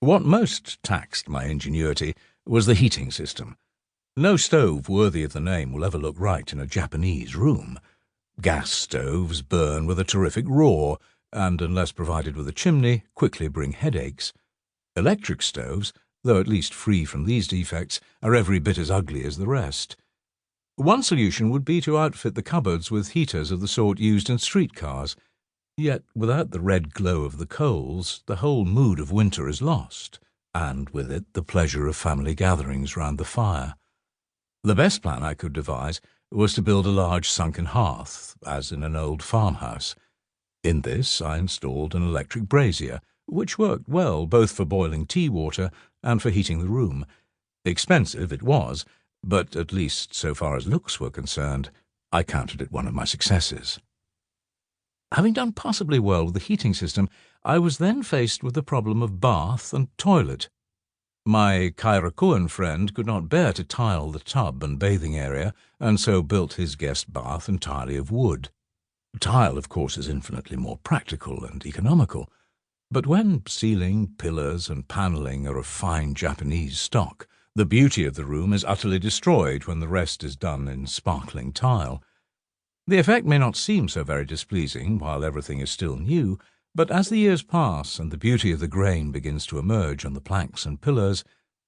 What most taxed my ingenuity was the heating system. No stove worthy of the name will ever look right in a Japanese room. Gas stoves burn with a terrific roar, and unless provided with a chimney, quickly bring headaches. Electric stoves, though at least free from these defects, are every bit as ugly as the rest. One solution would be to outfit the cupboards with heaters of the sort used in streetcars. Yet without the red glow of the coals, the whole mood of winter is lost, and with it the pleasure of family gatherings round the fire. The best plan I could devise was to build a large sunken hearth, as in an old farmhouse. In this I installed an electric brazier, which worked well both for boiling tea water and for heating the room. Expensive it was, but at least so far as looks were concerned, I counted it one of my successes. Having done passably well with the heating system, I was then faced with the problem of bath and toilet. My Kairakuan friend could not bear to tile the tub and bathing area, and so built his guest bath entirely of wood. Tile, of course, is infinitely more practical and economical, but when ceiling, pillars, and panelling are of fine Japanese stock, the beauty of the room is utterly destroyed when the rest is done in sparkling tile. The effect may not seem so very displeasing while everything is still new, but as the years pass and the beauty of the grain begins to emerge on the planks and pillars,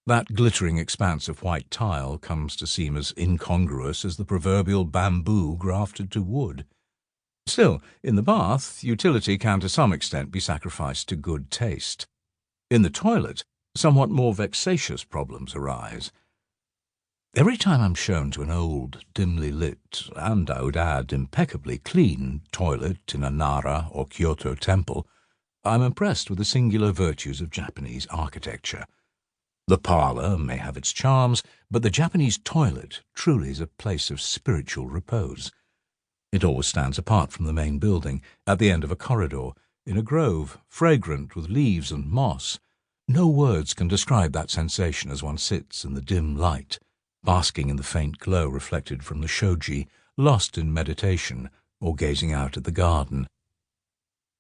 that glittering expanse of white tile comes to seem as incongruous as the proverbial bamboo grafted to wood. Still, in the bath, utility can to some extent be sacrificed to good taste. In the toilet, somewhat more vexatious problems arise. Every time I'm shown to an old, dimly lit, and I would add impeccably clean, toilet in a Nara or Kyoto temple, I'm impressed with the singular virtues of Japanese architecture. The parlour may have its charms, but the Japanese toilet truly is a place of spiritual repose. It always stands apart from the main building, at the end of a corridor, in a grove, fragrant with leaves and moss. No words can describe that sensation as one sits in the dim light, basking in the faint glow reflected from the shoji, lost in meditation or gazing out at the garden.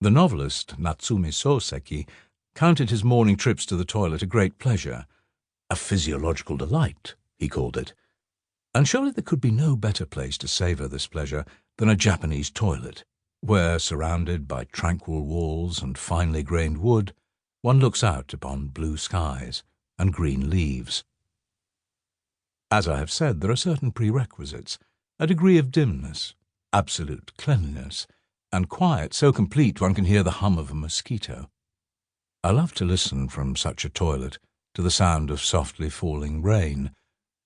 The novelist Natsume Soseki counted his morning trips to the toilet a great pleasure. A physiological delight, he called it. And surely there could be no better place to savour this pleasure than a Japanese toilet, where, surrounded by tranquil walls and finely grained wood, one looks out upon blue skies and green leaves. As I have said, there are certain prerequisites, a degree of dimness, absolute cleanliness, and quiet so complete one can hear the hum of a mosquito. I love to listen from such a toilet to the sound of softly falling rain,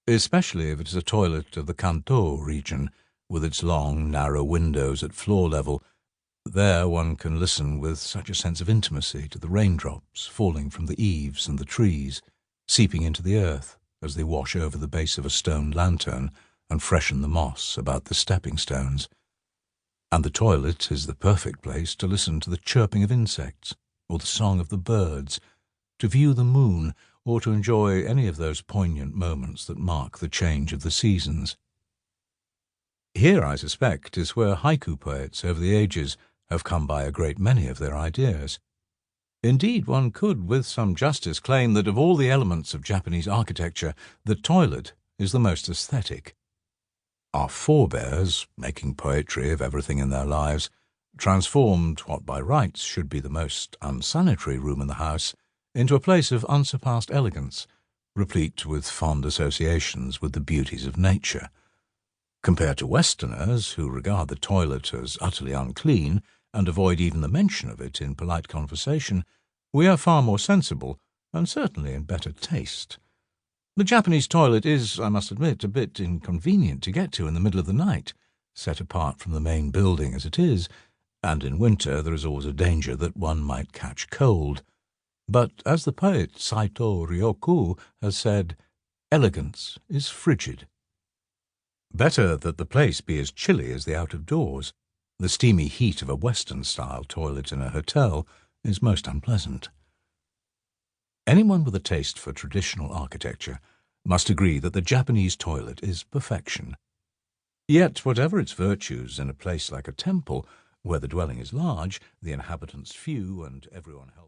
especially if it is a toilet of the Kanto region, with its long, narrow windows at floor level. There one can listen with such a sense of intimacy to the raindrops falling from the eaves and the trees, seeping into the earth as they wash over the base of a stone lantern and freshen the moss about the stepping stones. And the toilet is the perfect place to listen to the chirping of insects or the song of the birds, to view the moon, or to enjoy any of those poignant moments that mark the change of the seasons. Here, I suspect, is where haiku poets over the ages have come by a great many of their ideas. Indeed, one could with some justice claim that of all the elements of Japanese architecture, the toilet is the most aesthetic. Our forebears, making poetry of everything in their lives, transformed what by rights should be the most unsanitary room in the house into a place of unsurpassed elegance, replete with fond associations with the beauties of nature. Compared to Westerners, who regard the toilet as utterly unclean and avoid even the mention of it in polite conversation, we are far more sensible, and certainly in better taste. The Japanese toilet is, I must admit, a bit inconvenient to get to in the middle of the night, set apart from the main building as it is, and in winter there is always a danger that one might catch cold. But as the poet Saito Ryoku has said, elegance is frigid. Better that the place be as chilly as the out-of-doors. The steamy heat of a Western-style toilet in a hotel is most unpleasant. Anyone with a taste for traditional architecture must agree that the Japanese toilet is perfection. Yet, whatever its virtues in a place like a temple, where the dwelling is large, the inhabitants few, and everyone helps